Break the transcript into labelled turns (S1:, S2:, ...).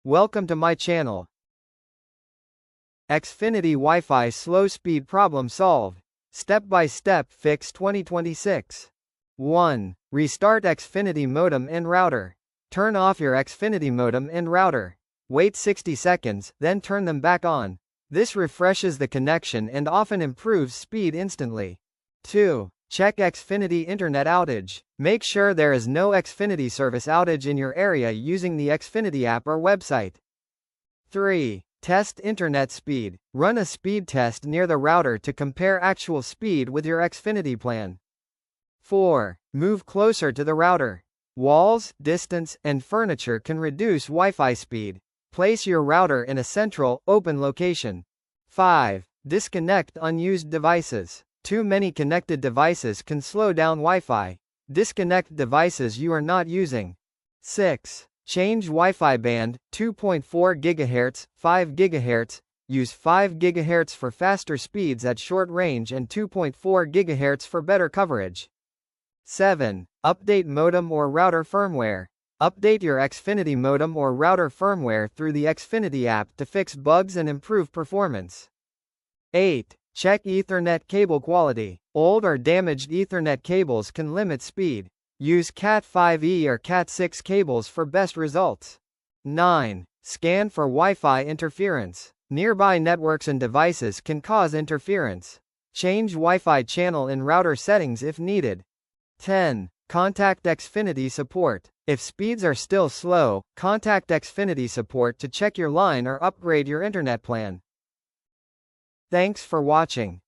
S1: Welcome to my channel. Xfinity Wi-Fi slow speed problem solved. Step-by-step fix 2026. 1. Restart Xfinity modem and router. Turn off your Xfinity modem and router. Wait 60 seconds, then turn them back on. This refreshes the connection and often improves speed instantly. 2. Check Xfinity internet outage. Make sure there is no Xfinity service outage in your area using the Xfinity app or website. 3. Test internet speed. Run a speed test near the router to compare actual speed with your Xfinity plan. 4. Move closer to the router. Walls, distance, and furniture can reduce Wi-Fi speed. Place your router in a central, open location. 5. Disconnect unused devices. Too many connected devices can slow down Wi-Fi. Disconnect devices you are not using. 6. Change Wi-Fi band, 2.4 GHz, 5 GHz. Use 5 GHz for faster speeds at short range and 2.4 GHz for better coverage. 7. Update modem or router firmware. Update your Xfinity modem or router firmware through the Xfinity app to fix bugs and improve performance. 8. Check Ethernet cable quality. Old or damaged Ethernet cables can limit speed. Use Cat5e or Cat6 cables for best results. 9. Scan for Wi-Fi interference. Nearby networks and devices can cause interference. Change Wi-Fi channel in router settings if needed. 10. Contact Xfinity support. If speeds are still slow, contact Xfinity support to check your line or upgrade your internet plan. Thanks for watching.